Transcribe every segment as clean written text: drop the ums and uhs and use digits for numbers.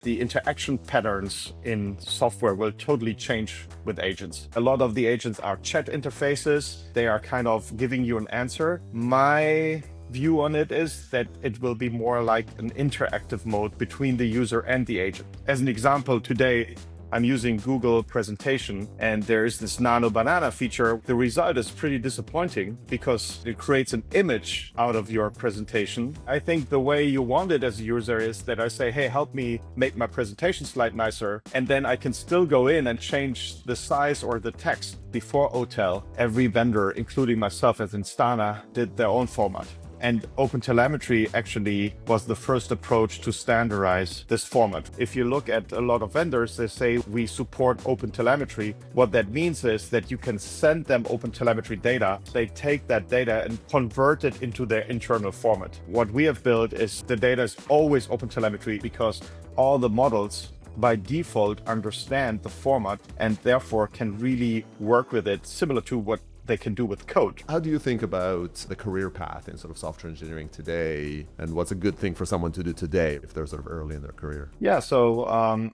The interaction patterns in software will totally change with agents. A lot of the agents are chat interfaces. They are kind of giving you an answer. My view on it is that it will be more like an interactive mode between the user and the agent. As an example, today, I'm using Google Presentation and there is this nano banana feature. The result is pretty disappointing because it creates an image out of your presentation. I think the way you want it as a user is that I say, hey, help me make my presentation slide nicer. And then I can still go in and change the size or the text. Before OTel, every vendor, including myself as Instana, did their own format. And OpenTelemetry actually was the first approach to standardize this format. If you look at a lot of vendors, they say we support OpenTelemetry. What that means is that you can send them OpenTelemetry data. They take that data and convert it into their internal format. What we have built is the data is always OpenTelemetry because all the models by default understand the format and therefore can really work with it, similar to what they can do with code. How do you think about the career path in sort of software engineering today, and what's a good thing for someone to do today if they're sort of early in their career? Yeah, so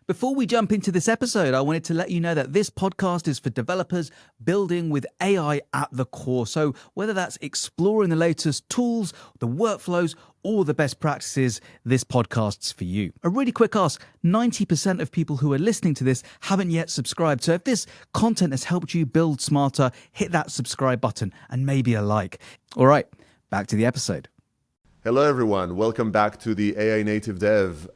Before we jump into this episode, I wanted to let you know that this podcast is for developers building with AI at the core. So whether that's exploring the latest tools, the workflows, or the best practices, this podcast's for you. A really quick ask, 90% of people who are listening to this haven't yet subscribed. So if this content has helped you build smarter, hit that subscribe button and maybe a like. All right, back to the episode. Hello, everyone. Welcome back to the AI Native Dev.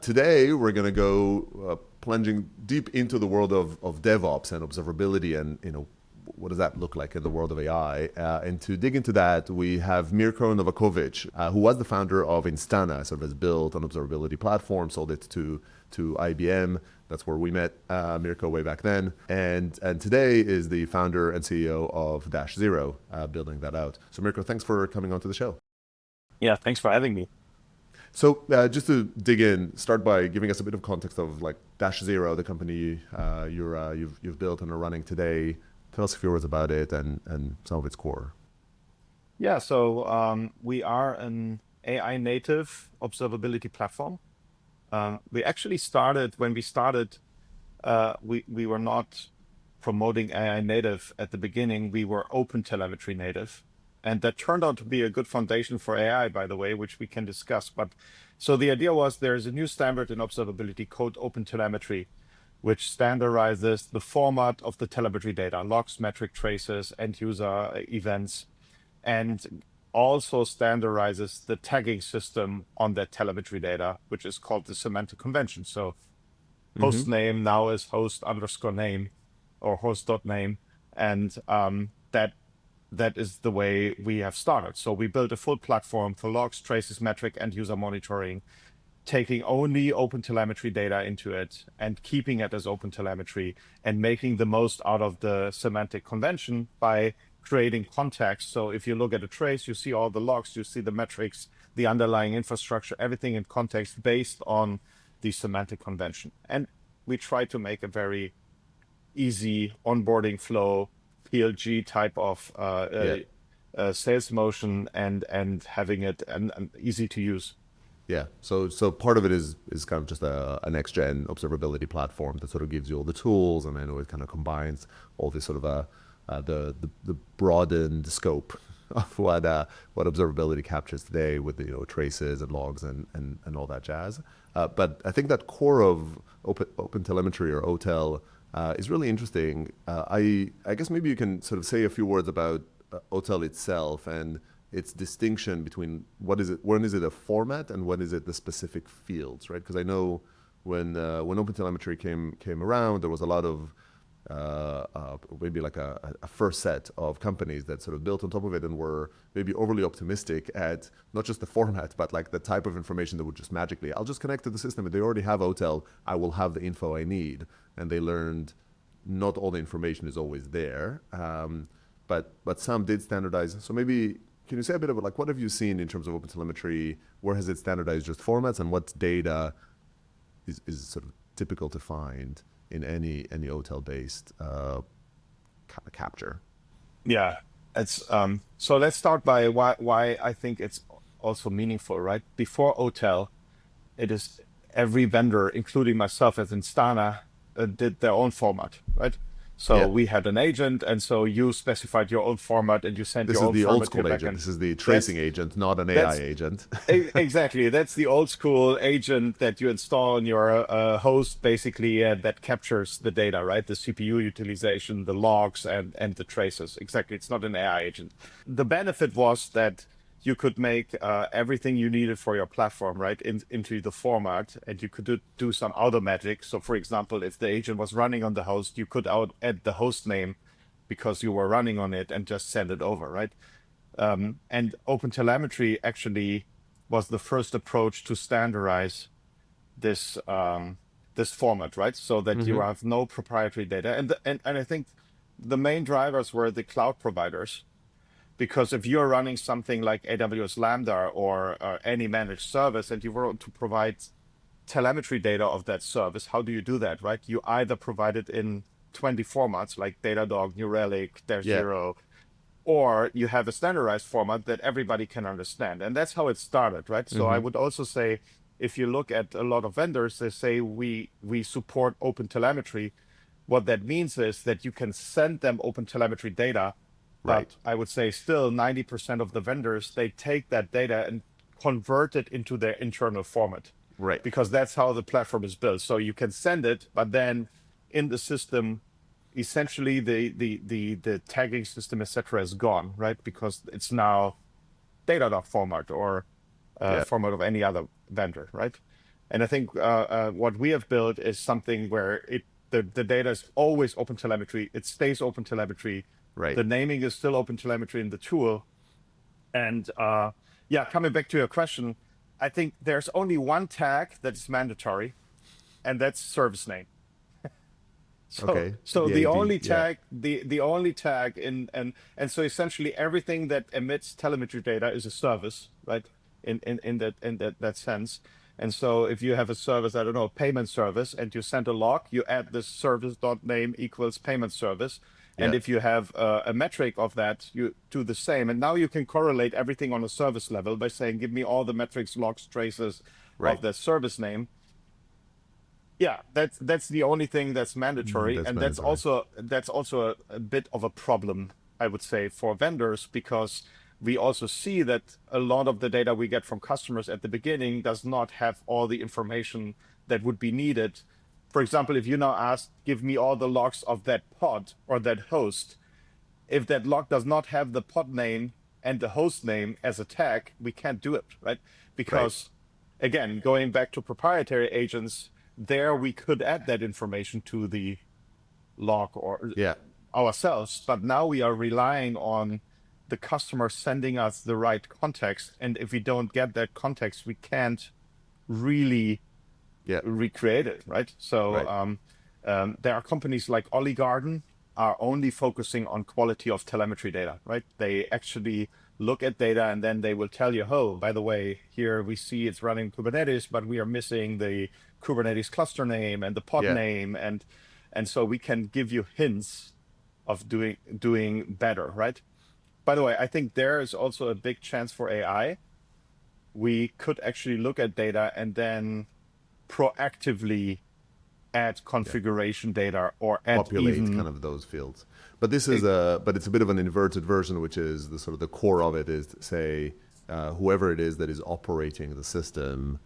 Today, we're going to go plunging deep into the world of DevOps and observability, and what does that look like in the world of AI? And to dig into that, we have Mirko Novakovic, who was the founder of Instana, sort of has built an observability platform, sold it to IBM. That's where we met Mirko way back then. And today is the founder and CEO of Dash0, building that out. So Mirko, thanks for coming onto the show. yeah, thanks for having me. So just to dig in, start by giving us a bit of context of like Dash0, the company you've built and are running today. Tell us a few words about it and some of its core. Yeah, so we are an AI native observability platform. We actually started, when we started, we were not promoting AI native at the beginning. We were OpenTelemetry native. And that turned out to be a good foundation for AI, by the way, which we can discuss. But so the idea was there's a new standard in observability called OpenTelemetry, which standardizes the format of the telemetry data, logs, metric traces, end user events, and also standardizes the tagging system on that telemetry data, which is called the semantic convention. So host name now is host underscore name or host.name. And that is the way we have started. So we built a full platform for logs, traces, metric, and user monitoring, taking only OpenTelemetry data into it and keeping it as OpenTelemetry and making the most out of the semantic convention by creating context. So if you look at a trace, you see all the logs, you see the metrics, the underlying infrastructure, everything in context based on the semantic convention. And we try to make a very easy onboarding flow, PLG type of sales motion and having it and easy to use. Yeah, so part of it is kind of just a next gen observability platform that sort of gives you all the tools, and I know it kind of combines all this sort of the broadened scope of what observability captures today with the traces and logs and all that jazz. But I think that core of OpenTelemetry or OTel is really interesting. I guess maybe you can sort of say a few words about OTel itself and its distinction between when is it a format and when is it the specific fields, right? Because I know when OpenTelemetry came around, there was a lot of maybe like a first set of companies that sort of built on top of it and were maybe overly optimistic at not just the format, but like the type of information that would just magically, I'll just connect to the system. If they already have OTel, I will have the info I need. And they learned not all the information is always there, but some did standardize. So maybe can you say a bit about like what have you seen in terms of OpenTelemetry? Where has it standardized just formats, and what data is sort of typical to find in any OTel based capture? Yeah, It's so let's start by why I think it's also meaningful, right? Before OTel, it is every vendor, including myself as Instana, did their own format, right? So Yeah. we had an agent, and so you specified your own format, and you sent This your is own the old format to your school agent. backend. This is the That's tracing agent, not an AI that's agent. exactly, that's the old school agent that you install on your host, basically, that captures the data, right? The CPU utilization, the logs, and the traces. Exactly, it's not an AI agent. The benefit was that you could make everything you needed for your platform, right, into the format, and you could do some automatic. So, for example, if the agent was running on the host, you could add the host name because you were running on it and just send it over, right? And OpenTelemetry actually was the first approach to standardize this format, right? So that you have no proprietary data. And I think the main drivers were the cloud providers, because if you're running something like AWS Lambda or any managed service and you want to provide telemetry data of that service, how do you do that, right? You either provide it in 20 formats like Datadog, New Relic, Dash Yeah. Zero, or you have a standardized format that everybody can understand. And that's how it started, right? So I would also say, if you look at a lot of vendors, they say we support OpenTelemetry. What that means is that you can send them OpenTelemetry data, Right. but I would say still 90% of the vendors, they take that data and convert it into their internal format. Right. Because that's how the platform is built. So you can send it, but then in the system, essentially the tagging system, etc., is gone, right? Because it's now Datadog format or Yeah. format of any other vendor, right? And I think what we have built is something where the data is always OpenTelemetry. It stays OpenTelemetry. Right. The naming is still OpenTelemetry in the tool. And yeah, coming back to your question, I think there's only one tag that is mandatory, and that's service name. So, Okay. so The the AD, only yeah. tag, the only tag and so essentially everything that emits telemetry data is a service, right? In that sense. And so if you have a service, I don't know, a payment service, and you send a log, you add this service dot name equals payment service. And Yeah. if you have a metric of that, you do the same. And now you can correlate everything on a service level by saying, give me all the metrics, logs, traces Right. of the service name. Yeah, that's the only thing that's mandatory, That's and mandatory. that's also a bit of a problem, I would say, for vendors, because we also see that a lot of the data we get from customers at the beginning does not have all the information that would be needed. For example, if you now ask, give me all the logs of that pod or that host, if that log does not have the pod name and the host name as a tag, we can't do it, right? Right. Because again, going back to proprietary agents, there we could add that information to the log or Yeah. ourselves, but now we are relying on the customer sending us the right context. And if we don't get that context, we can't really Yeah. recreate it, right? So Right. there are companies like Oligarden are only focusing on quality of telemetry data, right? They actually look at data and then they will tell you, oh, by the way, here we see it's running Kubernetes, but we are missing the Kubernetes cluster name and the pod Yeah. name, and so we can give you hints of doing better, right? By the way, I think there is also a big chance for AI. We could actually look at data and then proactively add configuration data or add Populate even kind of those fields. But this is but it's a bit of an inverted version, which is the sort of the core of it is to say whoever it is that is operating the system,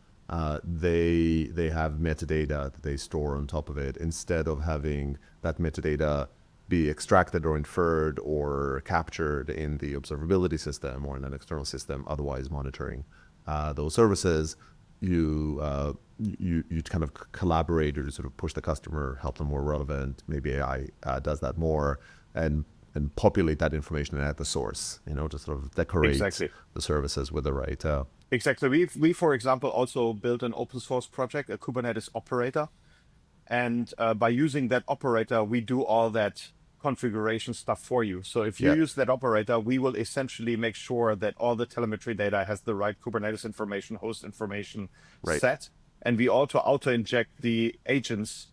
they have metadata that they store on top of it instead of having that metadata be extracted or inferred or captured in the observability system or in an external system, otherwise monitoring those services. You kind of collaborate or sort of push the customer, help them more relevant. Maybe AI does that more and populate that information at the source. To sort of decorate Exactly. the services with the right. Exactly. We for example also built an open source project, a Kubernetes operator, and by using that operator, we do all that configuration stuff for you. So if you Yeah. use that operator, we will essentially make sure that all the telemetry data has the right Kubernetes information, host information Right. set, and we also auto-inject the agents,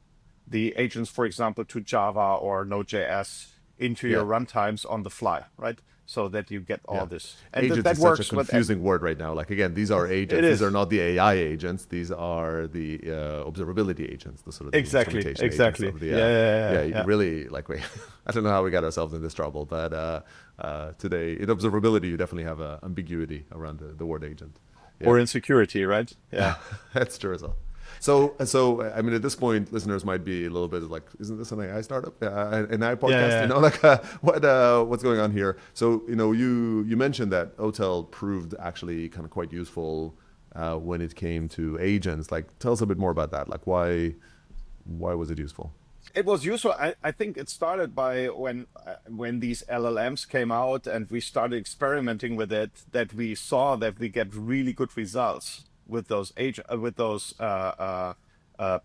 for example, to Java or Node.js into your Yeah. runtimes on the fly, right? so that you get all this. And Agents that is works such a with confusing word right now. Like again, these are agents. It These is. are not the AI agents. These are the observability agents, the sort of the Exactly, instrumentation exactly. agents of the. Yeah. Really like we. I don't know how we got ourselves in this trouble, but today in observability, you definitely have ambiguity around the word agent. Or insecurity, right? Yeah. That's true as well. So, I mean, at this point, listeners might be a little bit like, "Isn't this an AI startup, an AI podcast?" Yeah. You know, like, what's going on here? So, you know, you mentioned that OTel proved actually kind of quite useful when it came to agents. Like, tell us a bit more about that. Like, why was it useful? It was useful. I think it started by when these LLMs came out and we started experimenting with it, that we saw that we get really good results with those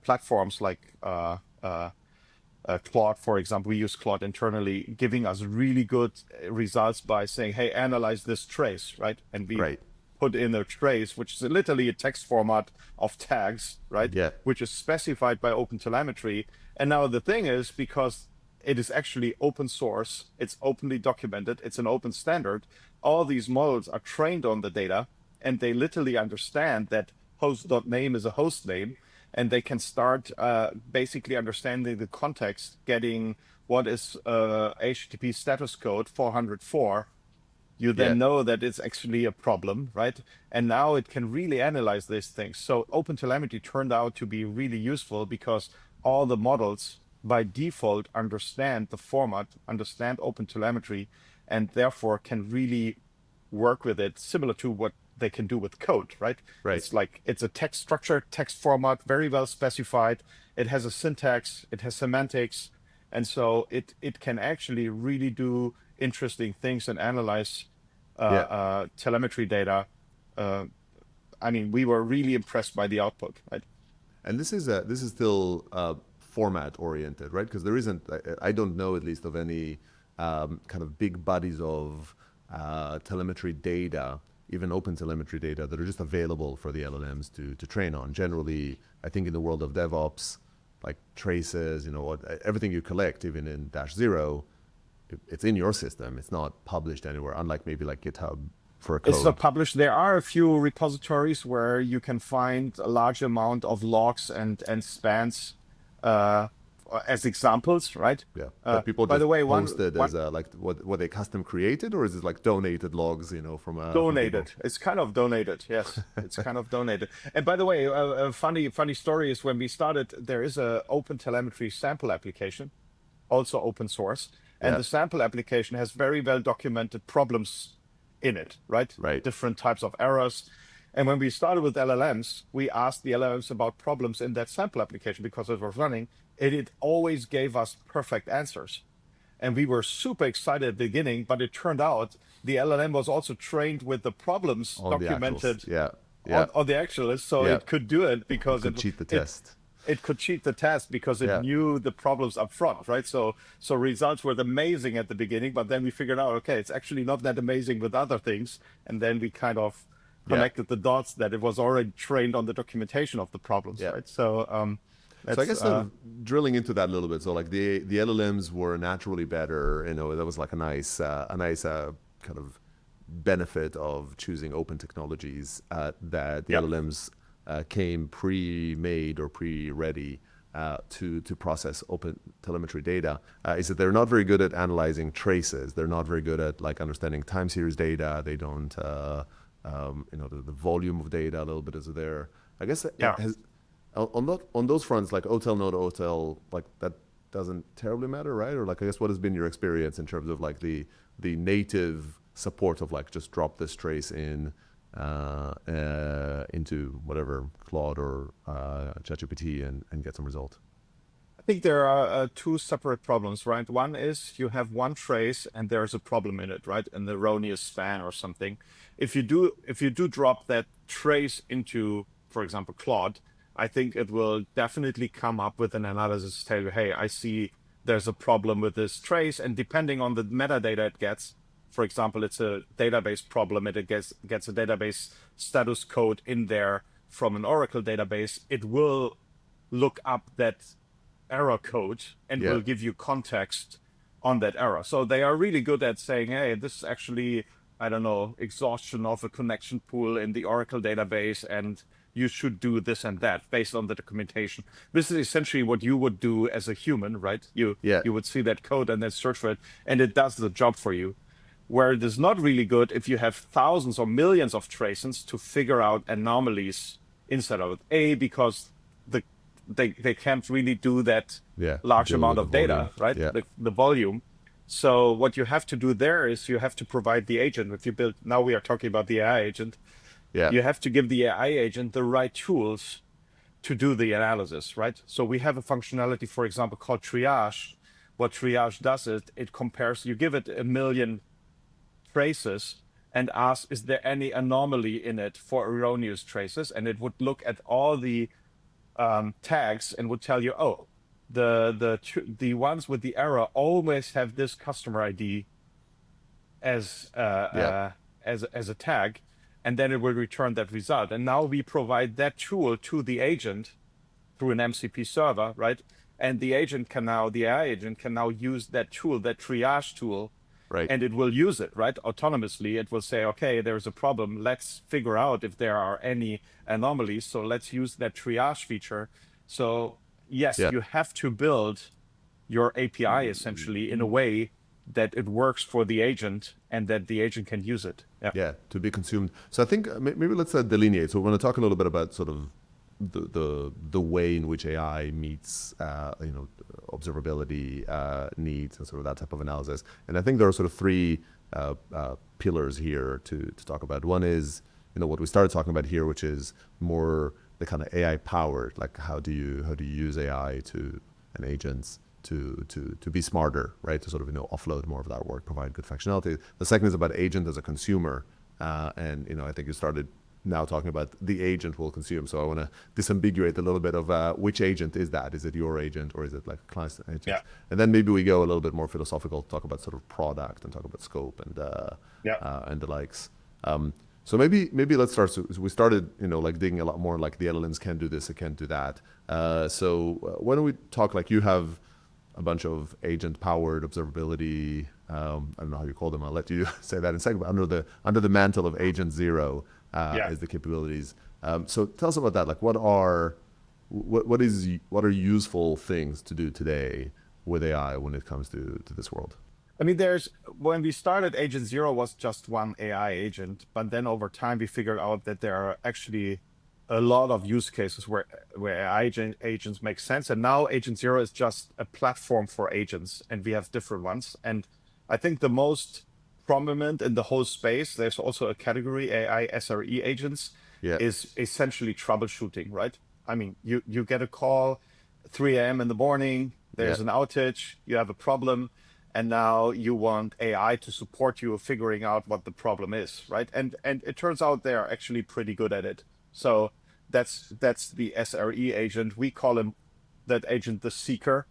platforms like Claude, for example. We use Claude internally, giving us really good results by saying, "Hey, analyze this trace," right? And we Right. put in a trace, which is literally a text format of tags, right? Yeah. Which is specified by OpenTelemetry. And now the thing is, because it is actually open source, it's openly documented, it's an open standard, all these models are trained on the data, and they literally understand that host.name is a host name, and they can start basically understanding the context, getting what is HTTP status code 404. You then know that it's actually a problem, right? And now it can really analyze these things. So OpenTelemetry turned out to be really useful because all the models by default understand the format, understand OpenTelemetry, and therefore can really work with it, similar to what they can do with code, right? Right. It's like, it's a text structure, text format, very well specified. It has a syntax, it has semantics. And so it can actually really do interesting things and analyze telemetry data. I mean, we were really impressed by the output, right? And this is still format oriented, right? Because there isn't, I don't know at least of any kind of big bodies of telemetry data, even open telemetry data, that are just available for the LLMs to train on. Generally, I think in the world of DevOps, like traces, you know, everything you collect, even in -0, it's in your system. It's not published anywhere, unlike maybe like GitHub for a code. It's not published. There are a few repositories where you can find a large amount of logs and spans as examples, right? Yeah. But people by just the way, post it as like what they custom created, or is it like donated logs, you know, from donated. It's kind of donated. Yes, it's kind of donated. And by the way, a funny story is when we started, there is a OpenTelemetry sample application, also open source, and the sample application has very well documented problems in it, right? Right. Different types of errors. And when we started with LLMs, we asked the LLMs about problems in that sample application because it was running. It always gave us perfect answers. And we were super excited at the beginning, but it turned out the LLM was also trained with the problems on documented the on the actuals. So it could do it because it could cheat the test. It could cheat the test because it knew the problems up front, right? So results were amazing at the beginning, but then we figured out, okay, it's actually not that amazing with other things. And then we kind of connected the dots that it was already trained on the documentation of the problems, right? So I guess drilling into that a little bit. So like the LLMs were naturally better. You know, that was like a nice kind of benefit of choosing open technologies that the LLMs came pre-made or pre-ready to process open telemetry data. Is that they're not very good at analyzing traces. They're not very good at like understanding time series data. They don't, you know, the volume of data a little bit is there. I guess on those fronts, like OTel, not OTel, like that doesn't terribly matter, right? Or like, I guess, what has been your experience in terms of like the native support of like just drop this trace in into whatever Claude or ChatGPT and get some result? I think there are two separate problems, right? One is you have one trace and there's a problem in it, right? An erroneous span or something. If you do drop that trace into, for example, Claude, I think it will definitely come up with an analysis to tell you, hey, I see there's a problem with this trace, and depending on the metadata it gets, for example, it's a database problem, it gets a database status code in there from an Oracle database, it will look up that error code and will give you context on that error. So they are really good at saying, hey, this is actually, I don't know, exhaustion of a connection pool in the Oracle database, and you should do this and that based on the documentation. This is essentially what you would do as a human, right? You would see that code and then search for it, and it does the job for you. Where it is not really good if you have thousands or millions of traces to figure out anomalies inside of it. Because they can't really do that large amount of data, right? The volume. So what you have to do there is you have to provide the agent. If you build, now we are talking about the AI agent. You have to give the AI agent the right tools to do the analysis, right? So we have a functionality, for example, called triage. What triage does is it compares, you give it 1 million traces and asks, is there any anomaly in it for erroneous traces? And it would look at all the tags and would tell you, oh, the ones with the error always have this customer ID as a tag, and then it will return that result. And now we provide that tool to the agent through an MCP server, right? And the agent can now, the AI agent can now use that tool, that triage tool, right? And it will use it, right? Autonomously, it will say, okay, there's a problem. Let's figure out if there are any anomalies. So let's use that triage feature. So yes, you have to build your API essentially in a way that it works for the agent and that the agent can use it. To be consumed. So I think maybe let's delineate. So we want to talk a little bit about sort of the way in which AI meets observability needs and sort of that type of analysis. And I think there are sort of 3 pillars here to talk about. One is what we started talking about here, which is more the kind of AI powered, like how do you use AI and agents to be smarter, right? To sort of offload more of that work, provide good functionality. The second is about agent as a consumer, and I think you started now talking about the agent will consume. So I want to disambiguate a little bit of which agent is that? Is it your agent or is it like a client's agent? Yeah. And then maybe we go a little bit more philosophical, talk about sort of product and talk about scope and the likes. So maybe let's start. So we started, like digging a lot more like the LLMs can do this, it can do that. So why don't we talk, like you have a bunch of agent-powered observability. I don't know how you call them. I'll let you say that in a second. But under the mantle of Agent Zero is the capabilities. So tell us about that. Like, what are useful things to do today with AI when it comes to this world? I mean, when we started, Agent Zero was just one AI agent, but then over time we figured out that there are actually a lot of use cases where AI agents make sense. And now Agent Zero is just a platform for agents, and we have different ones. And I think the most prominent in the whole space, there's also a category, AI SRE agents, is essentially troubleshooting, right? I mean, you get a call 3 a.m. in the morning, there's an outage, you have a problem, and now you want AI to support you figuring out what the problem is, right? And it turns out they are actually pretty good at it. So that's the SRE agent. We call that agent the seeker.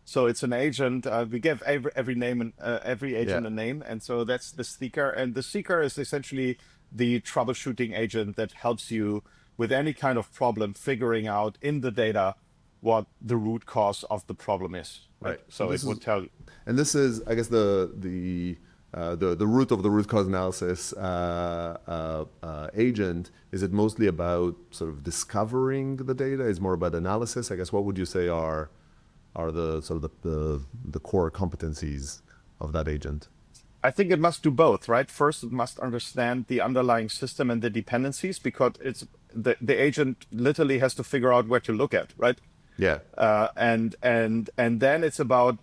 So it's an agent. We give every name and every agent a name, and so that's the seeker. And the seeker is essentially the troubleshooting agent that helps you with any kind of problem, figuring out in the data what the root cause of the problem is. Right. So it would tell you. And this is, I guess, the root of the root cause analysis agent. Is it mostly about sort of discovering the data? Is more about analysis? I guess, what would you say are the sort of the core competencies of that agent? I think it must do both, right? First, it must understand the underlying system and the dependencies, because it's the agent literally has to figure out where to look at, right? Yeah. And then it's about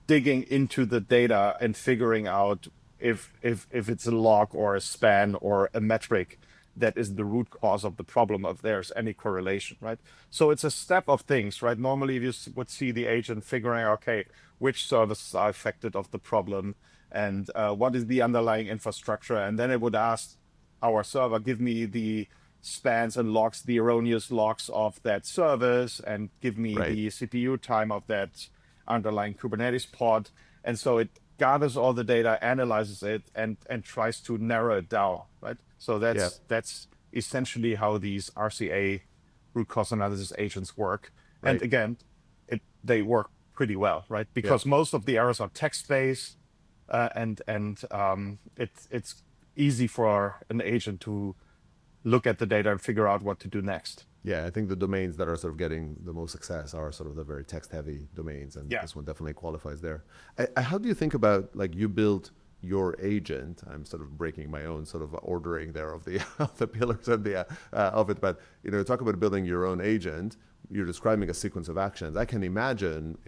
digging into the data and figuring out if it's a log or a span or a metric that is the root cause of the problem, if there's any correlation, right? So it's a step of things, right? Normally you would see the agent figuring out, okay, which services are affected of the problem and what is the underlying infrastructure. And then it would ask our server, give me the spans and logs, the erroneous logs of that service, and give me the CPU time of that underlying Kubernetes pod. And so it gathers all the data, analyzes it, and tries to narrow it down, right? So that's essentially how these RCA, root cause analysis agents work. Right. And again, they work pretty well, right? Because most of the errors are text-based, and it's easy for an agent to look at the data and figure out what to do next. Yeah, I think the domains that are sort of getting the most success are sort of the very text-heavy domains, and this one definitely qualifies there. How do you think about, like, you built your agent? I'm sort of breaking my own sort of ordering there of the of the pillars and the of it, but talk about building your own agent. You're describing a sequence of actions. I can imagine,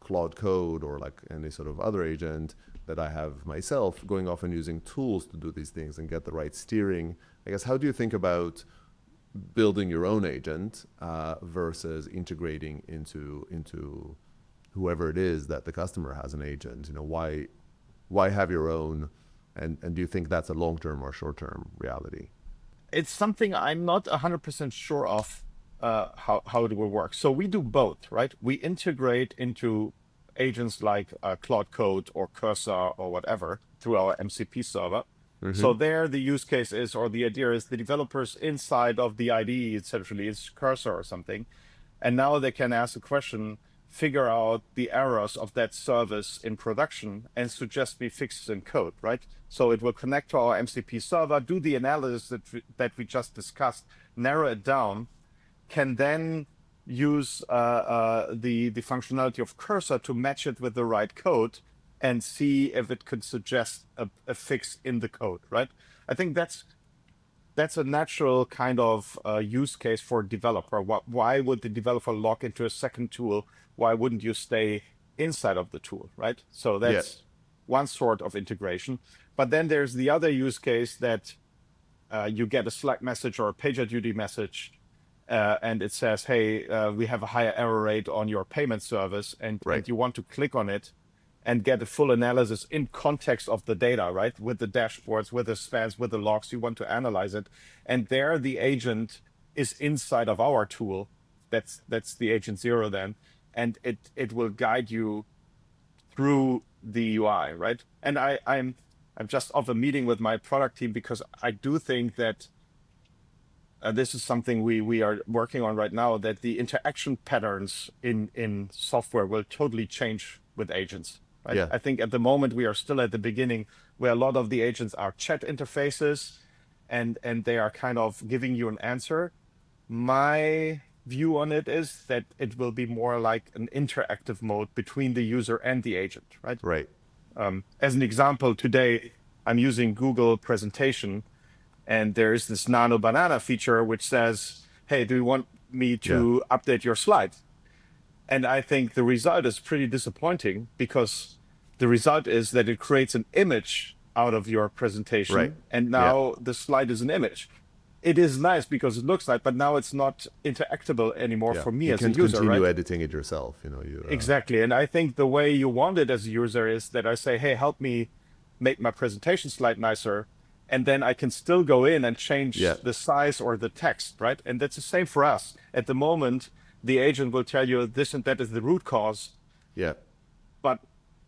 Claude Code or like any sort of other agent that I have myself going off and using tools to do these things and get the right steering. I guess, how do you think about building your own agent versus integrating into whoever it is that the customer has an agent? Why have your own, and do you think that's a long-term or short-term reality? It's something I'm not 100% sure of how it will work. So we do both, right? We integrate into agents like Claude Code or Cursor or whatever through our MCP server. So there the use case is, or the idea is, the developers inside of the IDE, essentially it's Cursor or something, and now they can ask a question, figure out the errors of that service in production and suggest me fixes in code, right? So it will connect to our MCP server, do the analysis that we just discussed, narrow it down, can then use the functionality of Cursor to match it with the right code and see if it could suggest a fix in the code, right? I think that's a natural kind of use case for a developer. Why would the developer log into a second tool? Why wouldn't you stay inside of the tool, right? So that's one sort of integration. But then there's the other use case that you get a Slack message or a PagerDuty message, and it says, hey, we have a higher error rate on your payment service, and you want to click on it and get a full analysis in context of the data, right? With the dashboards, with the spans, with the logs, you want to analyze it. And there the agent is inside of our tool. That's the agent 0 then. And it will guide you through the UI, right? And I'm just off a meeting with my product team because I do think that this is something we are working on right now, that the interaction patterns in software will totally change with agents. Right? Yeah. I think at the moment we are still at the beginning where a lot of the agents are chat interfaces and they are kind of giving you an answer. My view on it is that it will be more like an interactive mode between the user and the agent, right? Right. As an example, today I'm using Google Presentation, and there is this Nano Banana feature which says, hey, do you want me to update your slide? And I think the result is pretty disappointing because the result is that it creates an image out of your presentation. Right. And now the slide is an image. It is nice because it looks like, but now it's not interactable anymore for me as a user. You can continue right? editing it yourself. Exactly. And I think the way you want it as a user is that I say, hey, help me make my presentation slide nicer. And then I can still go in and change the size or the text, right? And that's the same for us. At the moment, the agent will tell you this and that is the root cause. Yeah. But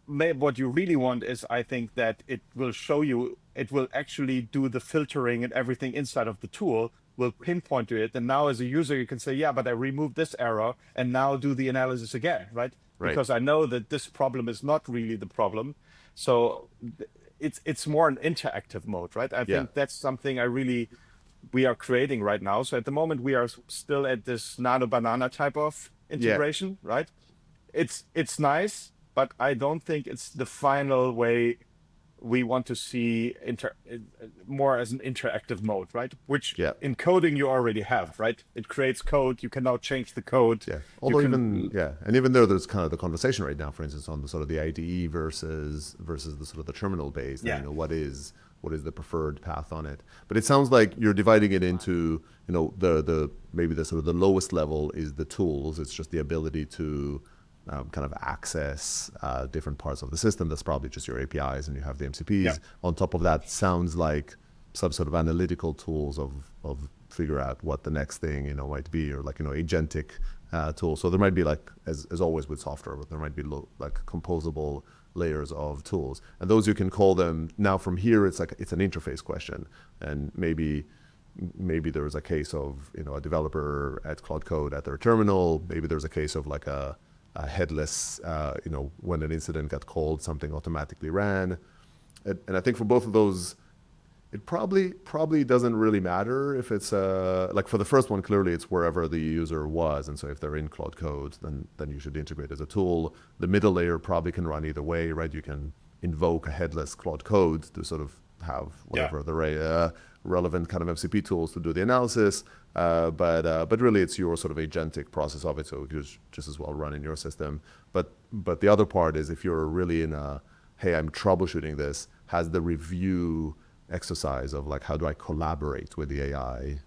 what you really want is, I think, that it will show you, it will actually do the filtering and everything inside of the tool, will pinpoint to it. And now as a user, you can say, yeah, but I removed this error and now do the analysis again, right? Because I know that this problem is not really the problem. So it's more an interactive mode, right? I think that's something we are creating right now. So at the moment, we are still at this Nano Banana type of integration, right? It's nice, but I don't think it's the final way we want to see more as an interactive mode, right? Which in coding you already have, right? It creates code. You can now change the code. Yeah. Although and even though there's kind of the conversation right now, for instance, on the sort of the IDE versus the sort of the terminal based, what is the preferred path on it? But it sounds like you're dividing it into, the maybe the sort of the lowest level is the tools. It's just the ability to kind of access different parts of the system. That's probably just your APIs and you have the MCPs. Yeah. On top of that, sounds like some sort of analytical tools of figure out what the next thing might be, or like agentic tools. So there might be, like as always with software, but there might be like composable layers of tools, and those you can call them. Now from here, it's an interface question, and maybe there is a case of a developer at Claude Code at their terminal. Maybe there's a case of like a headless, when an incident got called, something automatically ran. And I think for both of those, it probably doesn't really matter if it's like for the first one, clearly it's wherever the user was. And so if they're in Cloud Code, then you should integrate as a tool. The middle layer probably can run either way, right? You can invoke a headless Cloud Code to sort of have whatever the relevant kind of MCP tools to do the analysis. But really it's your sort of agentic process of it. So it could just as well run in your system. But the other part is if you're really in a, hey, I'm troubleshooting this, has the review exercise of like, how do I collaborate with the AI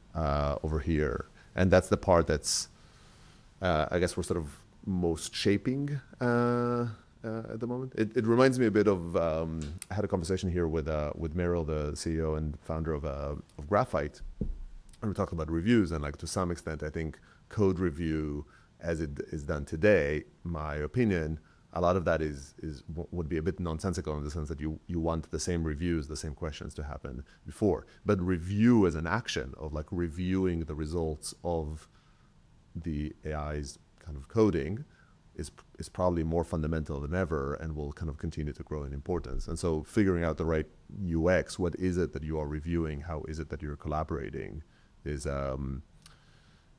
over here? And that's the part that's, I guess we're sort of most shaping at the moment. It reminds me a bit of, I had a conversation here with Meryl, the CEO and founder of Graphite, and we talked about reviews, and like to some extent, I think code review as it is done today, my opinion, a lot of that would be a bit nonsensical in the sense that you want the same reviews, the same questions to happen before. But review as an action of like reviewing the results of the AI's kind of coding is probably more fundamental than ever and will kind of continue to grow in importance. And so figuring out the right UX, what is it that you are reviewing, how is it that you're collaborating, is kind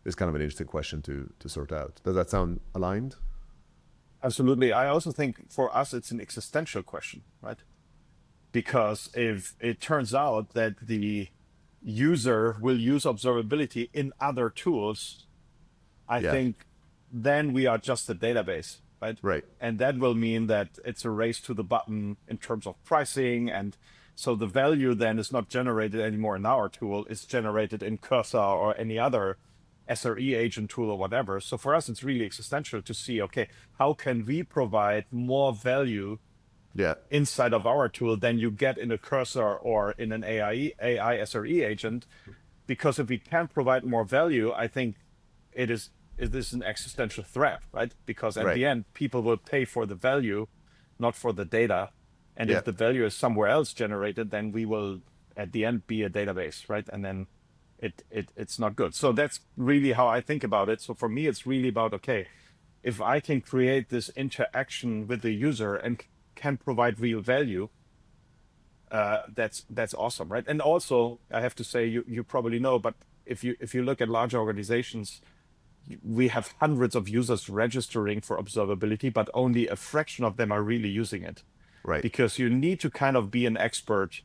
of an interesting question to sort out. Does that sound aligned? Absolutely. I also think for us, it's an existential question, right? Because if it turns out that the user will use observability in other tools, I think then we are just a database, right? Right. And that will mean that it's a race to the button in terms of pricing. And so the value then is not generated anymore in our tool, it's generated in Cursor or any other SRE agent tool or whatever. So for us, it's really existential to see, okay, how can we provide more value inside of our tool than you get in a Cursor or in an AI SRE agent? Because if we can provide more value, I think it is an existential threat, right? Because at the end, people will pay for the value, not for the data. And if the value is somewhere else generated, then we will at the end be a database, right? And then it's not good. So that's really how I think about it. So for me, it's really about, okay, if I can create this interaction with the user and can provide real value, that's awesome, right? And also, I have to say, you probably know, but if you look at large organizations, we have hundreds of users registering for observability, but only a fraction of them are really using it. Right. Because you need to kind of be an expert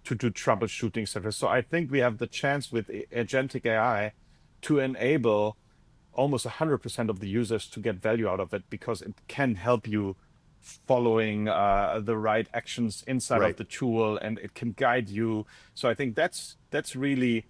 to do troubleshooting service. So I think we have the chance with agentic AI to enable almost 100% of the users to get value out of it, because it can help you following the right actions inside of the tool, and it can guide you. So I think that's really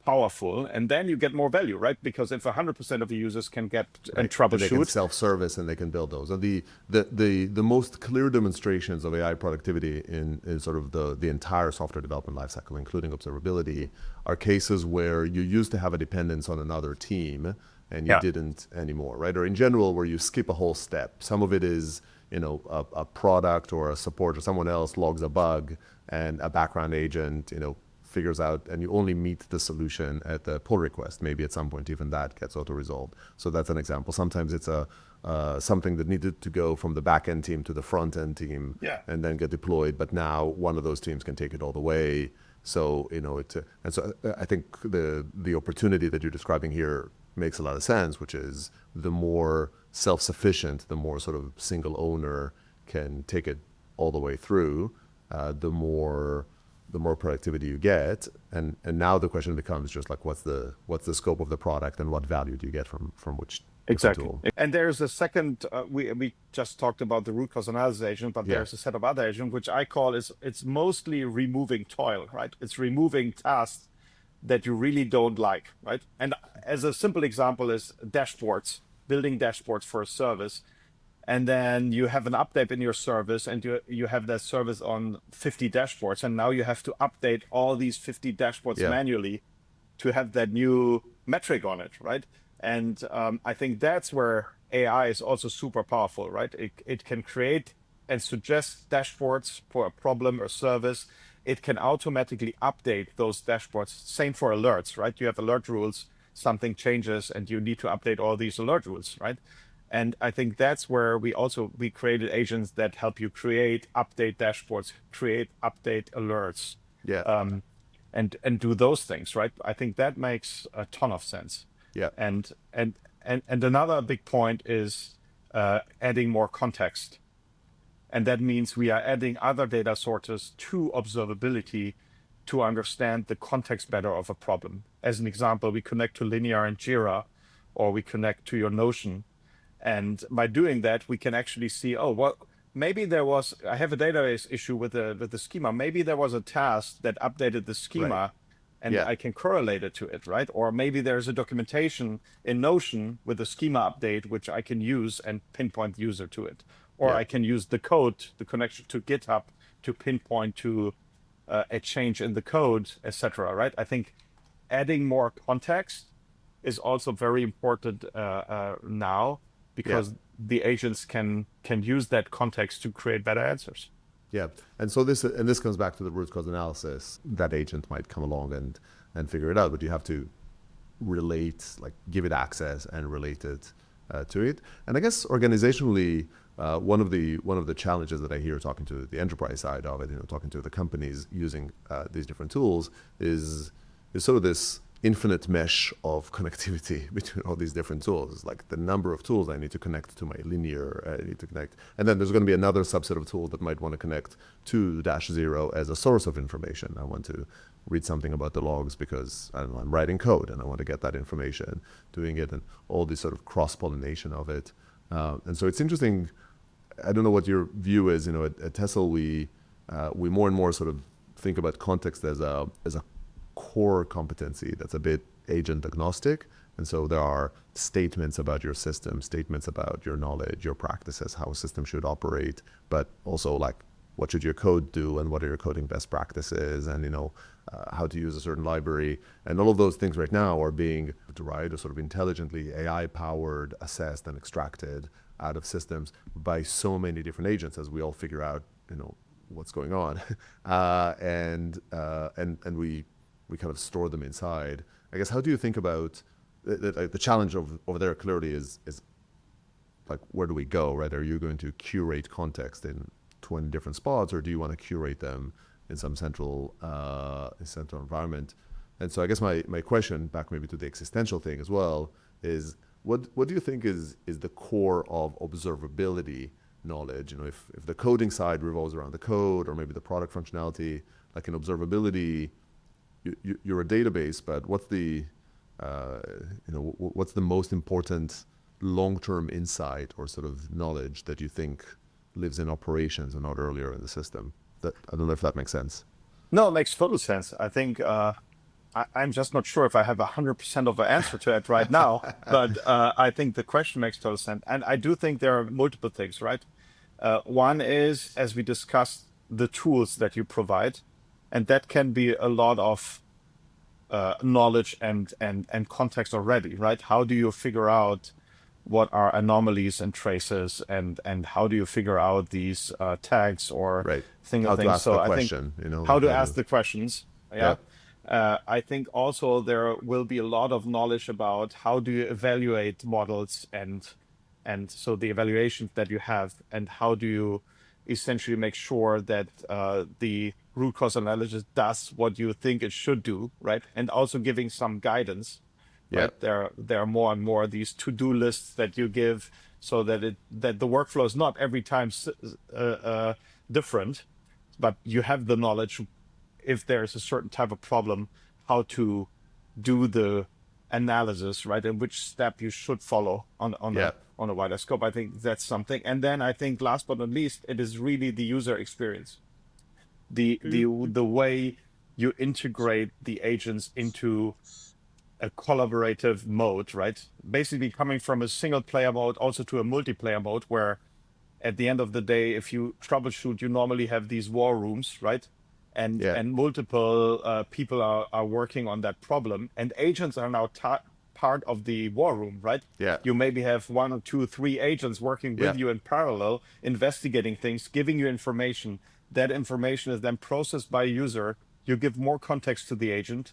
powerful, and then you get more value, right? Because if 100% of the users can get and troubleshoot, they can self-service and they can build those. And the most clear demonstrations of AI productivity in sort of the entire software development lifecycle, including observability, are cases where you used to have a dependence on another team and you didn't anymore, right? Or in general, where you skip a whole step. Some of it is, a product or a support or someone else logs a bug and a background agent, figures out, and you only meet the solution at the pull request. Maybe at some point even that gets auto-resolved. So that's an example. Sometimes it's something that needed to go from the back-end team to the front-end team and then get deployed. But now one of those teams can take it all the way. So, and so I think the opportunity that you're describing here makes a lot of sense, which is the more self-sufficient, the more sort of single owner can take it all the way through, the more productivity you get, and now the question becomes just like, what's the scope of the product and what value do you get from which tool? And there's a second, we just talked about the root cause analysis agent, but there's a set of other agents which I call it's mostly removing toil, right? It's removing tasks that you really don't like, right? And as a simple example is dashboards, building dashboards for a service. And then you have an update in your service, and you have that service on 50 dashboards. And now you have to update all these 50 dashboards manually to have that new metric on it, right? And I think that's where AI is also super powerful, right? It can create and suggest dashboards for a problem or service. It can automatically update those dashboards. Same for alerts, right? You have alert rules, something changes, and you need to update all these alert rules, right? And I think that's where we created agents that help you create, update dashboards, create, update alerts, Yeah. and do those things, right? I think that makes a ton of sense. Yeah. And another big point is adding more context. And that means we are adding other data sources to observability to understand the context better of a problem. As an example, we connect to Linear and Jira, or we connect to your Notion. And by doing that, we can actually see, oh, well, maybe I have a database issue with the schema. Maybe there was a task that updated the schema, Right. and Yeah. I can correlate it to it, right? Or maybe there's a documentation in Notion with a schema update, which I can use and pinpoint the user to it. Or Yeah. I can use the code, the connection to GitHub, to pinpoint to a change in the code, etc. Right? I think adding more context is also very important now, because the agents can use that context to create better answers. Yeah, and so this comes back to the root cause analysis. That agent might come along and figure it out, but you have to relate, like give it access and relate it to it. And I guess organizationally, one of the challenges that I hear talking to the enterprise side of it, talking to the companies using these different tools, is sort of this infinite mesh of connectivity between all these different tools. It's like the number of tools I need to connect to my Linear, I need to connect, and then there's going to be another subset of tools that might want to connect to -0 as a source of information. I want to read something about the logs because I don't know, I'm writing code and I want to get that information, doing it, and all this sort of cross-pollination of it. And so it's interesting. I don't know what your view is. At Tessel, we more and more sort of think about context as a core competency that's a bit agent agnostic. And so there are statements about your system, statements about your knowledge, your practices, how a system should operate, but also like what should your code do and what are your coding best practices, and how to use a certain library. And all of those things right now are being derived or sort of intelligently AI powered, assessed and extracted out of systems by so many different agents as we all figure out what's going on. And we kind of store them inside. I guess, how do you think about the challenge over there clearly is like, where do we go, right? Are you going to curate context in 20 different spots, or do you want to curate them in some central environment? And so I guess my question, back maybe to the existential thing as well, is what do you think is the core of observability knowledge? If the coding side revolves around the code, or maybe the product functionality, like in observability, you're a database, but what's the most important long-term insight or sort of knowledge that you think lives in operations and not earlier in the system? I don't know if that makes sense. No, it makes total sense. I think I'm just not sure if I have 100% of an answer to it right now, but I think the question makes total sense. And I do think there are multiple things, right? One is, as we discussed, the tools that you provide. And that can be a lot of knowledge and context already, right? How do you figure out what are anomalies and traces, and how do you figure out these tags or things? How to ask the I question, think how to ask the questions. Yeah. I think also there will be a lot of knowledge about how do you evaluate models, and so the evaluations that you have, and how do you essentially make sure that the root cause analysis does what you think it should do, right? And also giving some guidance. Right? There are more and more these to-do lists that you give, so that the workflow is not every time different, but you have the knowledge if there's a certain type of problem, how to do the analysis, right? And which step you should follow on a wider scope. I think that's something. And then I think last but not least, it is really the user experience. The way you integrate the agents into a collaborative mode, right? Basically coming from a single player mode also to a multiplayer mode, where at the end of the day, if you troubleshoot, you normally have these war rooms, right? And multiple people are working on that problem, and agents are now part of the war room, right? You maybe have 1 or 2, 3 agents working with you in parallel, investigating things, giving you information. That information is then processed by a user. You give more context to the agent,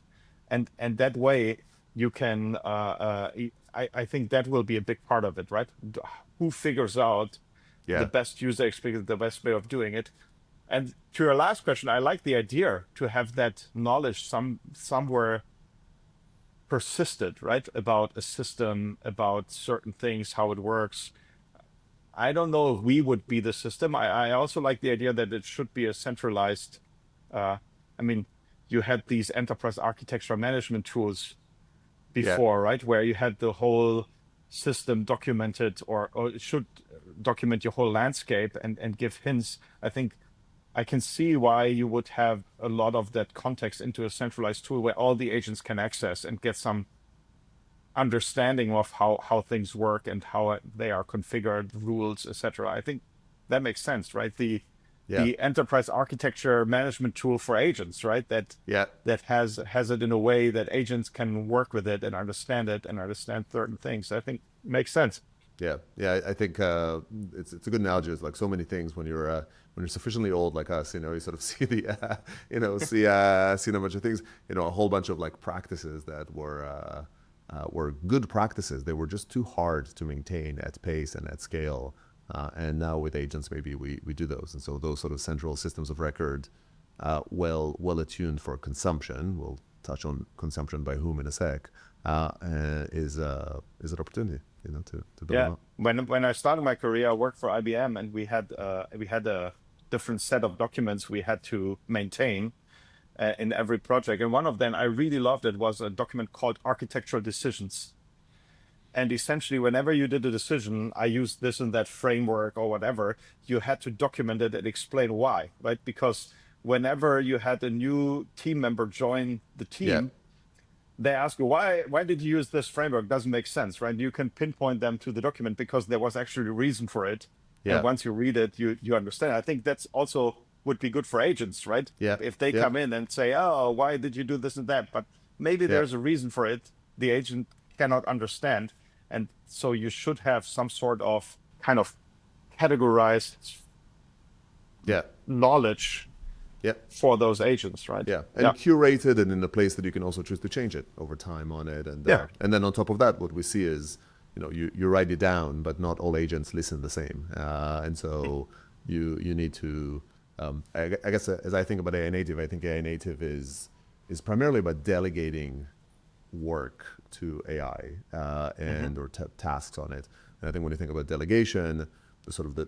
and that way you can. I think that will be a big part of it, right? who figures out the best user experience, the best way of doing it. And to your last question, I like the idea to have that knowledge somewhere persisted, right? About a system, about certain things, how it works. I don't know if we would be the system. I also like the idea that it should be a centralized, I mean, you had these enterprise architecture management tools before, right? Where you had the whole system documented, or it should document your whole landscape and give hints. I think I can see why you would have a lot of that context into a centralized tool where all the agents can access and get some understanding of how things work and how they are configured, rules, etc. I think that makes sense, right? The enterprise architecture management tool for agents, right? That has it in a way that agents can work with it and understand certain things. I think makes sense. Yeah, I think it's a good analogy. It's like so many things when you're sufficiently old like us, you sort of see the see a bunch of things, a whole bunch of like practices that were good practices. They were just too hard to maintain at pace and at scale. And now with agents, maybe we do those. And so those sort of central systems of record, well attuned for consumption, we'll touch on consumption by whom in a sec, is an opportunity, to build them up. When I started my career, I worked for IBM, and we had a different set of documents we had to maintain in every project. And one of them, I really loved it, was a document called Architectural Decisions. And essentially, whenever you did a decision, I used this and that framework or whatever, you had to document it and explain why, right? Because whenever you had a new team member join the team, they ask you, why did you use this framework? Doesn't make sense, right? You can pinpoint them to the document because there was actually a reason for it. And once you read it, you understand. I think that's also would be good for agents, right? If they come in and say, oh, why did you do this and that? But maybe there's a reason for it. The agent cannot understand. And so you should have some sort of kind of categorized knowledge for those agents, right? And curated and in a place that you can also choose to change it over time on it. And then on top of that, what we see is, you write it down, but not all agents listen the same. And so you need to, I guess as I think about AI native, I think AI native is primarily about delegating work to AI or tasks on it. And I think when you think about delegation,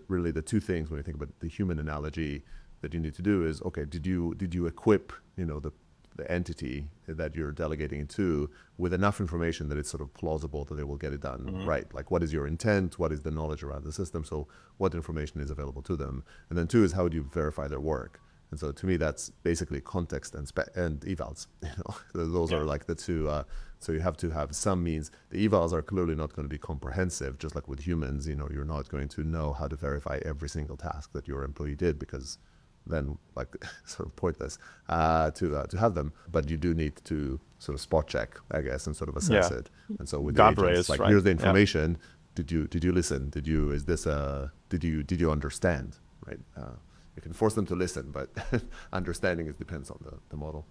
really the two things when you think about the human analogy that you need to do is, okay, did you equip the entity that you're delegating it to with enough information that it's sort of plausible that they will get it done right? Like, what is your intent? What is the knowledge around the system? So what information is available to them? And then two is, how do you verify their work? And so to me, that's basically context and evals. Those are like the two. So you have to have some means. The evals are clearly not going to be comprehensive, just like with humans. You're not going to know how to verify every single task that your employee did, because then like sort of pointless to have them. But you do need to sort of spot check, I guess, and sort of assess it. And so with the agents, like, here's the information. Did you listen? Did you understand? Right. You can force them to listen, but understanding depends on the model.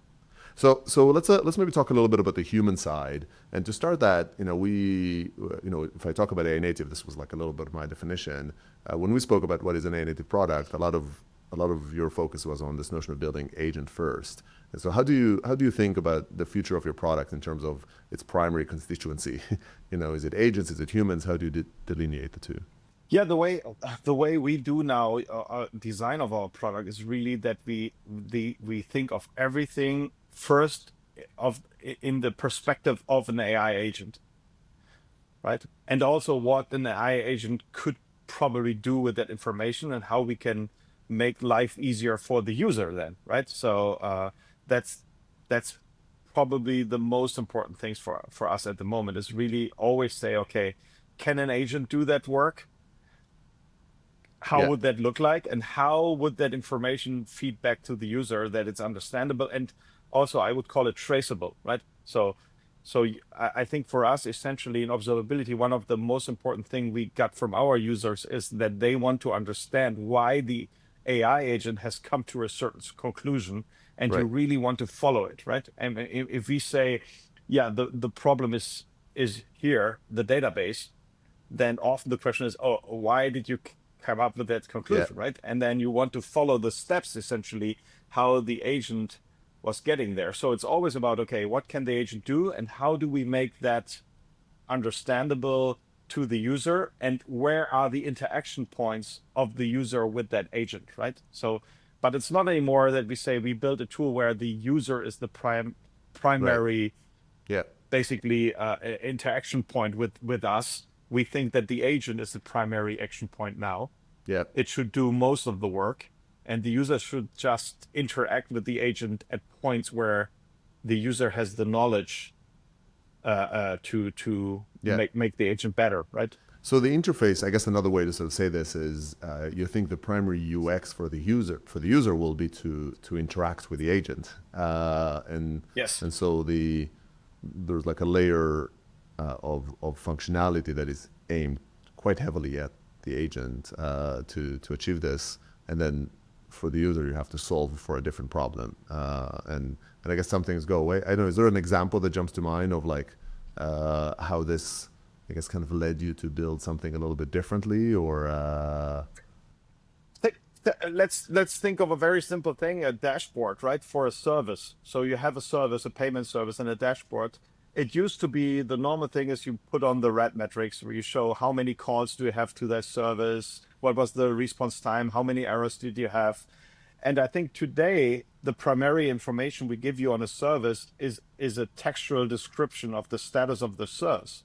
So let's maybe talk a little bit about the human side. And to start that, if I talk about AI native, this was like a little bit of my definition. When we spoke about what is an AI native product, a lot of your focus was on this notion of building agent first. And so how do you think about the future of your product in terms of its primary constituency? Is it agents? Is it humans? How do you delineate the two? Yeah, the way we do now design of our product is really that we think of everything first in the perspective of an AI agent, right? And also what an AI agent could probably do with that information and how we can make life easier for the user then, right? So that's probably the most important things for us at the moment, is really always say, okay, can an agent do that work? How would that look like? And how would that information feed back to the user that it's understandable? And also, I would call it traceable, right? So I think for us, essentially in observability, one of the most important thing we got from our users is that they want to understand why the AI agent has come to a certain conclusion, and you really want to follow it, right? And if we say, the problem is here, the database, then often the question is, oh, why did you come up with that conclusion, right? And then you want to follow the steps, essentially, how the agent was getting there. So it's always about, okay, what can the agent do, and how do we make that understandable to the user, and where are the interaction points of the user with that agent, right? So, but it's not anymore that we say we build a tool where the user is the primary, Yeah. basically interaction point with us. We think that the agent is the primary action point now. Yeah. It should do most of the work, and the user should just interact with the agent at points where the user has the knowledge to make the agent better, right? So the interface, I guess another way to sort of say this is, you think the primary UX for the user will be to interact with the agent, and Yes. and so there's like a layer of functionality that is aimed quite heavily at the agent to achieve this, and then for the user you have to solve for a different problem, and I guess some things go away. I don't know, is there an example that jumps to mind of like how this, I guess, kind of led you to build something a little bit differently, or Let's think of a very simple thing, a dashboard, right? For a service. So you have a service, a payment service, and a dashboard. It used to be the normal thing is you put on the red metrics where you show how many calls do you have to that service, what was the response time, how many errors did you have. And I think today the primary information we give you on a service is a textual description of the status of the service.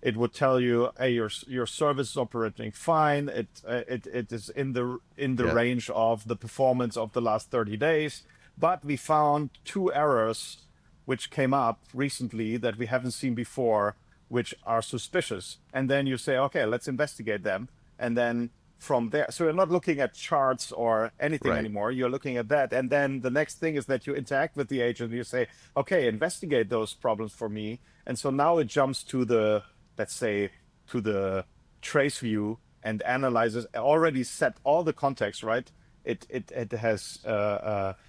It would tell you, hey, your service is operating fine. It is in the range of the performance of the last 30 days. But we found 2 errors which came up recently that we haven't seen before, which are suspicious. And then you say, okay, let's investigate them. And then from there, so you're not looking at charts or anything anymore. You're looking at that. And then the next thing is that you interact with the agent. You say, okay, investigate those problems for me. And so now it jumps to the, let's say, to the trace view and analyzes, already set all the context, right? It has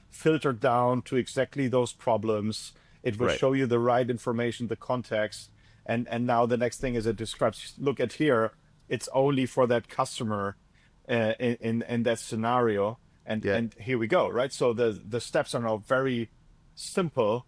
filtered down to exactly those problems. It will show you the right information, the context. And now the next thing is it describes, look at here, it's only for that customer in that scenario. And here we go, right? So the steps are now very simple.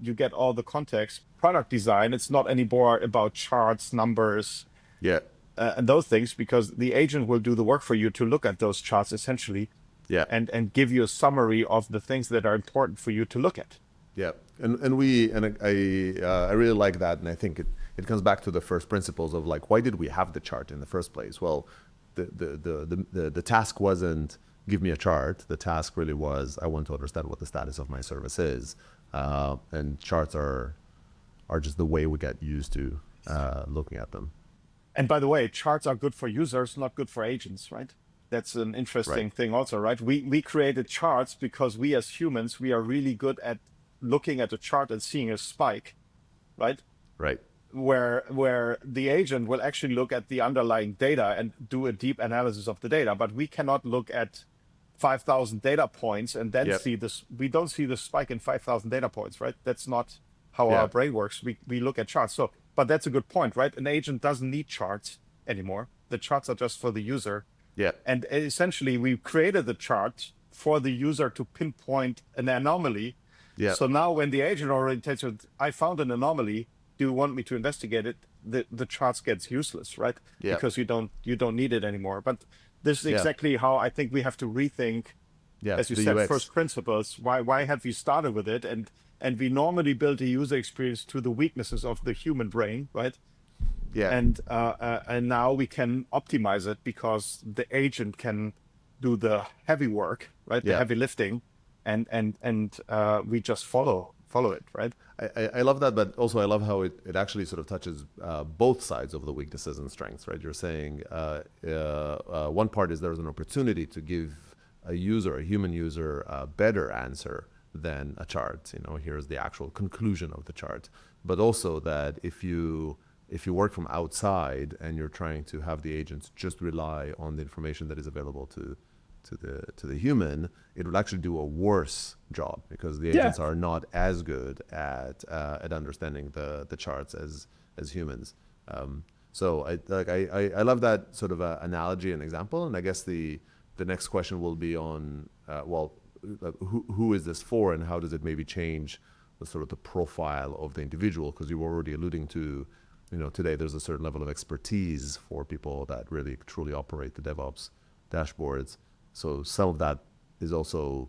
You get all the context. Product design, it's not anymore about charts, numbers, and those things, because the agent will do the work for you to look at those charts essentially, and give you a summary of the things that are important for you to look at. Yeah, and I really like that, and I think it comes back to the first principles of like, why did we have the chart in the first place? Well, the task wasn't give me a chart. The task really was, I want to understand what the status of my service is, and charts are just the way we get used to looking at them. And by the way, charts are good for users, not good for agents, right? That's an interesting thing also, right? We created charts because we as humans, we are really good at looking at a chart and seeing a spike, right? Right. Where the agent will actually look at the underlying data and do a deep analysis of the data, but we cannot look at 5,000 data points and then see this. We don't see the spike in 5,000 data points, right? That's not how our brain works. We look at charts. So, but that's a good point, right? An agent doesn't need charts anymore. The charts are just for the user. Yeah. And essentially, we created the chart for the user to pinpoint an anomaly. Yeah. So now when the agent already tells you, I found an anomaly, do you want me to investigate it? The charts gets useless, right? Yeah. Because you don't need it anymore. But this is exactly how I think we have to rethink, as you said, UX. First principles. Why have we started with it? And we normally build a user experience to the weaknesses of the human brain, right? Yeah. And now we can optimize it because the agent can do the heavy work, right? The heavy lifting, and we just follow it, right? I love that, but also I love how it actually sort of touches both sides of the weaknesses and strengths, right? You're saying one part is there's an opportunity to give a human user, a better answer than a chart. You know, here's the actual conclusion of the chart. But also that if you work from outside and you're trying to have the agents just rely on the information that is available to the human, it will actually do a worse job because the agents are not as good at understanding the charts as humans. So I love that sort of analogy and example. And I guess the next question will be on, who is this for, and how does it maybe change the sort of the profile of the individual? Because you were already alluding to, today there's a certain level of expertise for people that really truly operate the DevOps dashboards. So some of that is also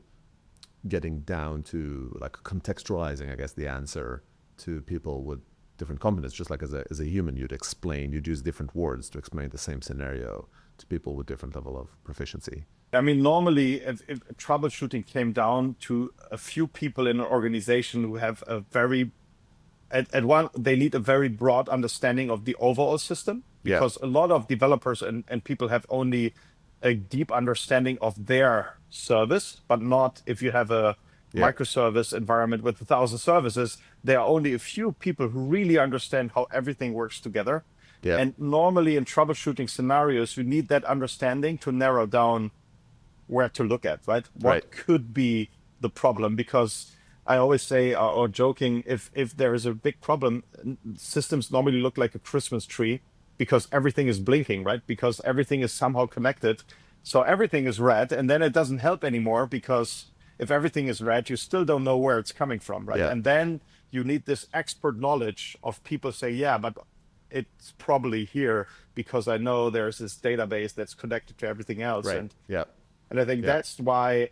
getting down to like contextualizing, I guess, the answer to people with different competence. Just like as a human, you'd use different words to explain the same scenario to people with different level of proficiency. I mean, normally, if troubleshooting came down to a few people in an organization who have a very, they need a very broad understanding of the overall system, because a lot of developers and people have only a deep understanding of their service, but not if you have a microservice environment with 1,000 services. There are only a few people who really understand how everything works together. And normally in troubleshooting scenarios, you need that understanding to narrow down where to look at, right? What could be the problem? Because I always say, or joking, if there is a big problem, systems normally look like a Christmas tree because everything is blinking, right? Because everything is somehow connected. So everything is red, and then it doesn't help anymore, because if everything is red, you still don't know where it's coming from, right? And then you need this expert knowledge of people say, yeah, but it's probably here because I know there's this database that's connected to everything else. And I think that's why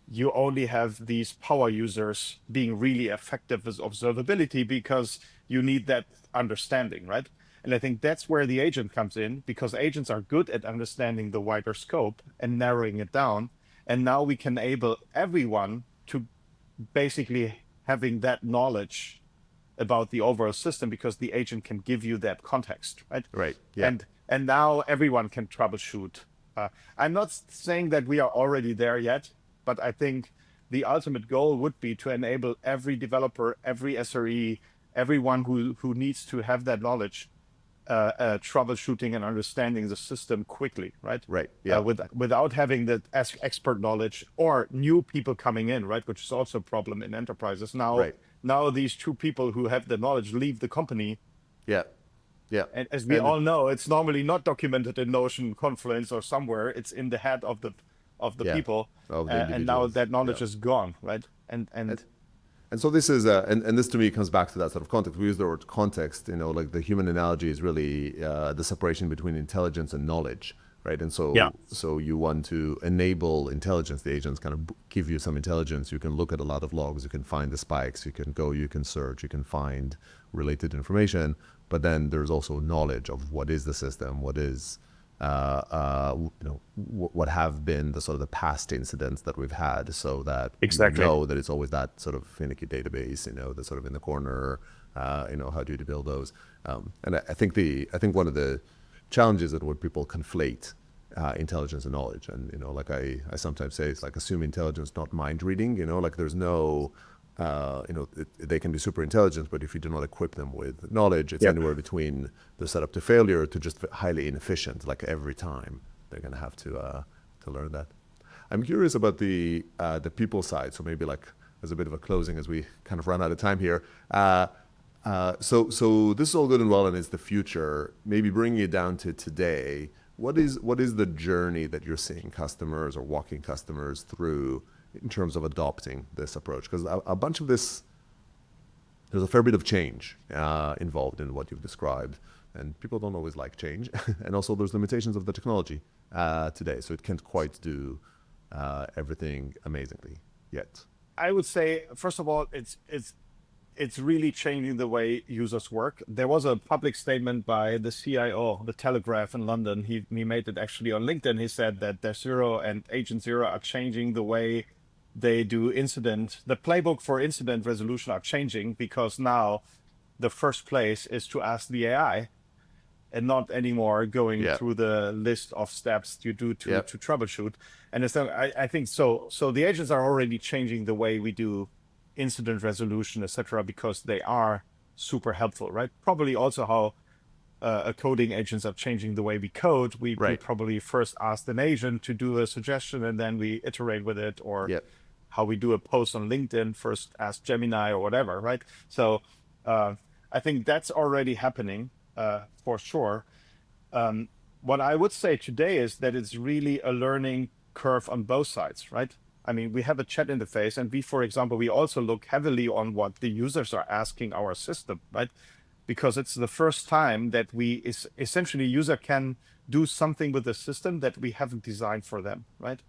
you only have these power users being really effective with observability, because you need that understanding, right? And I think that's where the agent comes in, because agents are good at understanding the wider scope and narrowing it down. And now we can enable everyone to basically having that knowledge about the overall system, because the agent can give you that context, right? And now everyone can troubleshoot. I'm not saying that we are already there yet, but I think the ultimate goal would be to enable every developer, every SRE, everyone who needs to have that knowledge, troubleshooting and understanding the system quickly, right? Without having that expert knowledge or new people coming in, right? Which is also a problem in enterprises. Now these two people who have the knowledge leave the company. And as we all know, it's normally not documented in Notion, Confluence, or somewhere. It's in the head of the people, and now that knowledge is gone, right? And so this is and this to me comes back to that sort of context. We use the word context. Like the human analogy is really the separation between intelligence and knowledge, right? And so so you want to enable intelligence. The agents kind of give you some intelligence. You can look at a lot of logs. You can find the spikes. You can search. You can find related information. But then there's also knowledge of what is the system, what is, what have been the sort of the past incidents that we've had, so that you know that it's always that sort of finicky database, that's sort of in the corner, how do you build those? And I think one of the challenges is when people conflate intelligence and knowledge. And, like I sometimes say, it's like assume intelligence, not mind reading, like there's no, they can be super intelligent, but if you do not equip them with knowledge, it's anywhere between the setup to failure to just highly inefficient. Like every time they're going to have to learn that. I'm curious about the people side. So maybe like as a bit of a closing, as we kind of run out of time here. So this is all good and well, and it's the future. Maybe bringing it down to today. What is the journey that you're seeing customers or walking customers through in terms of adopting this approach? Because a bunch of this, there's a fair bit of change involved in what you've described, and people don't always like change. And also there's limitations of the technology today, so it can't quite do everything amazingly yet. I would say, first of all, it's really changing the way users work. There was a public statement by the CIO, the Telegraph in London. He made it actually on LinkedIn. He said that Dash Zero and Agent Zero are changing the way they do the playbook for incident resolution are changing, because now the first place is to ask the AI and not anymore going through the list of steps you do to troubleshoot. And so I think so the agents are already changing the way we do incident resolution, etc., because they are super helpful, right? Probably also how coding agents are changing the way we code. We probably first ask an agent to do a suggestion and then we iterate with it, or how we do a post on LinkedIn, first ask Gemini or whatever, right? So I think that's already happening for sure. What I would say today is that it's really a learning curve on both sides, right? I mean, we have a chat interface, and we, for example, we also look heavily on what the users are asking our system, right? Because it's the first time that essentially user can do something with the system that we haven't designed for them, right?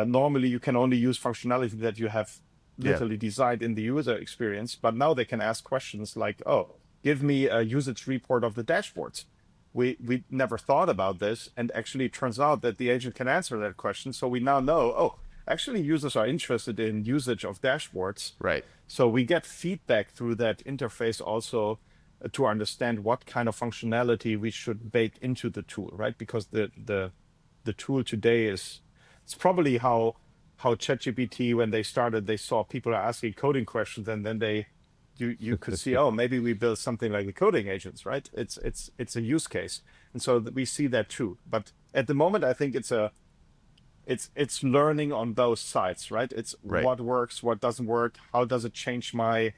Normally, you can only use functionality that you have literally designed in the user experience, but now they can ask questions like, oh, give me a usage report of the dashboards. We never thought about this, and actually it turns out that the agent can answer that question. So we now know, oh, actually users are interested in usage of dashboards. Right. So we get feedback through that interface also to understand what kind of functionality we should bake into the tool, right? Because the tool today it's probably how ChatGPT, when they started, they saw people are asking coding questions, and then you could see, oh, maybe we build something like the coding agents, right? It's a use case, and so we see that too. But at the moment, I think it's learning on both sides, right? It's what works, what doesn't work, how does it change my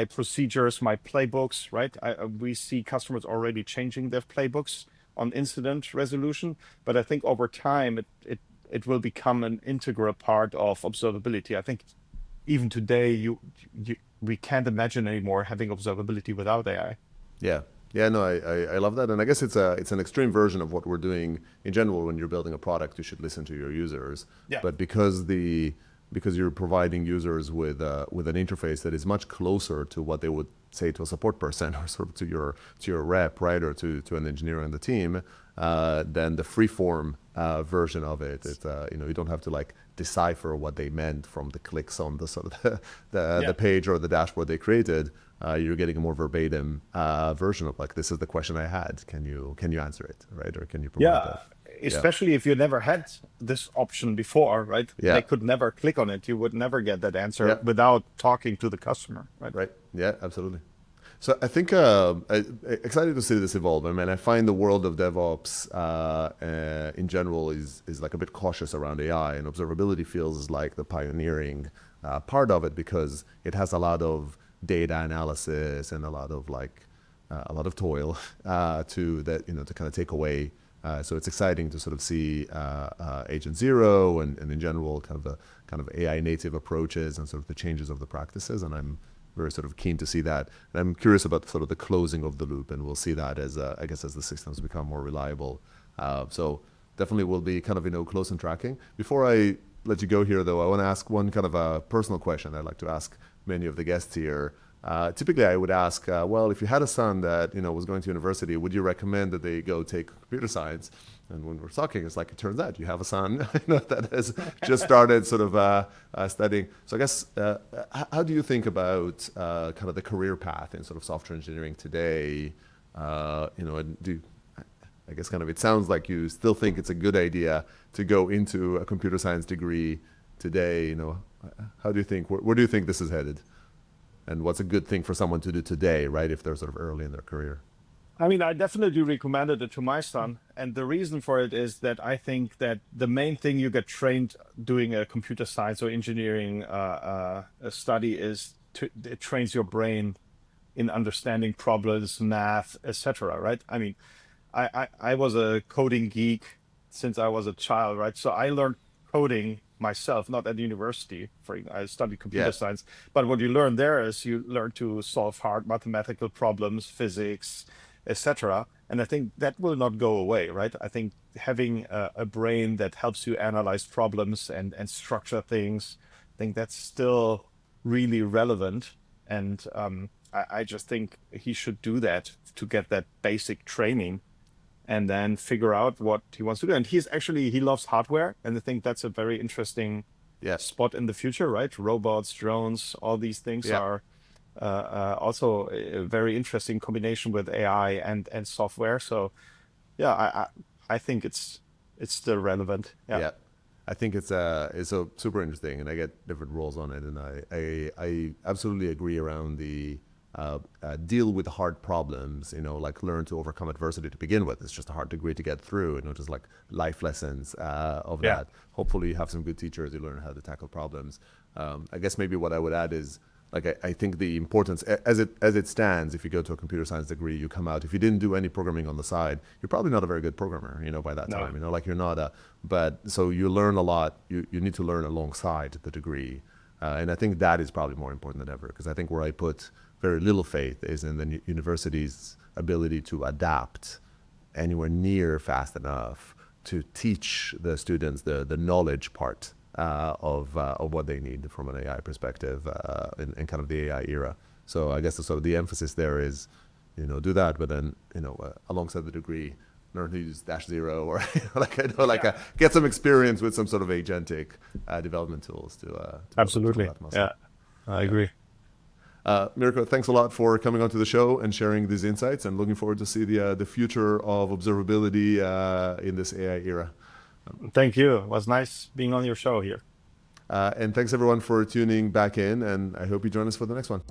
procedures, my playbooks, right? We see customers already changing their playbooks on incident resolution, but I think over time it will become an integral part of observability. I think even today we can't imagine anymore having observability without AI. Yeah, no, I love that, and I guess it's an extreme version of what we're doing in general. When you're building a product, you should listen to your users. Yeah. But because you're providing users with an interface that is much closer to what they would say to a support person, or sort of to your rep, right, or to an engineer on the team, then the freeform version of it, you don't have to like decipher what they meant from the clicks on the sort of the page or the dashboard they created. You're getting a more verbatim version of like, this is the question I had. Can you answer it, right? Or can you provide that? Especially if you never had this option before, right? Yeah. They could never click on it. You would never get that answer without talking to the customer, right? Right. Yeah, absolutely. So I think excited to see this evolve. I mean, I find the world of DevOps in general is like a bit cautious around AI, and observability feels like the pioneering part of it, because it has a lot of data analysis and a lot of toil to kind of take away. So it's exciting to sort of see Agent Zero and in general kind of AI native approaches and sort of the changes of the practices, and I'm very sort of keen to see that. And I'm curious about sort of the closing of the loop, and we'll see that as I guess as the systems become more reliable. So definitely we'll be kind of close and tracking. Before I let you go here, though, I want to ask one kind of a personal question I'd like to ask many of the guests here. Typically, I would ask, well, if you had a son that was going to university, would you recommend that they go take computer science? And when we're talking, it's like, it turns out you have a son that has just started sort of studying. So I guess, how do you think about kind of the career path in sort of software engineering today? And I guess kind of it sounds like you still think it's a good idea to go into a computer science degree today. How do you think? Where do you think this is headed? And what's a good thing for someone to do today, right, if they're sort of early in their career? I mean, I definitely recommended it to my son. And the reason for it is that I think that the main thing you get trained doing a computer science or engineering study is it trains your brain in understanding problems, math, etc. Right? I mean, I was a coding geek since I was a child, right? So I learned coding myself, not at university. I studied computer science, but what you learn there is you learn to solve hard mathematical problems, physics, etc. And I think that will not go away, right? I think having a brain that helps you analyze problems and structure things, I think that's still really relevant. And I just think he should do that to get that basic training, and then figure out what he wants to do. And he loves hardware, and I think that's a very interesting spot in the future, right? Robots, drones, all these things are also a very interesting combination with AI and software. So I think it's still relevant. Yeah. I think it's so super interesting, and I get different roles on it, and I absolutely agree around the deal with hard problems, like learn to overcome adversity to begin with. It's just a hard degree to get through, just like life lessons of that. Hopefully you have some good teachers, you learn how to tackle problems. I guess maybe what I would add is like I think the importance as it stands, if you go to a computer science degree, you come out, if you didn't do any programming on the side, you're probably not a very good programmer, by that time, like you're not but so you learn a lot, you need to learn alongside the degree. And I think that is probably more important than ever, because I think where I put very little faith is in the university's ability to adapt anywhere near fast enough to teach the students the knowledge part of what they need from an AI perspective in kind of the AI era. So I guess the emphasis there is, do that, but then alongside the degree, learn to use -0 or get some experience with some sort of agentic development tools to Absolutely. Yeah, I agree. Mirko, thanks a lot for coming onto the show and sharing these insights, and looking forward to see the future of observability in this AI era. Thank you. It was nice being on your show here. And thanks everyone for tuning back in, and I hope you join us for the next one.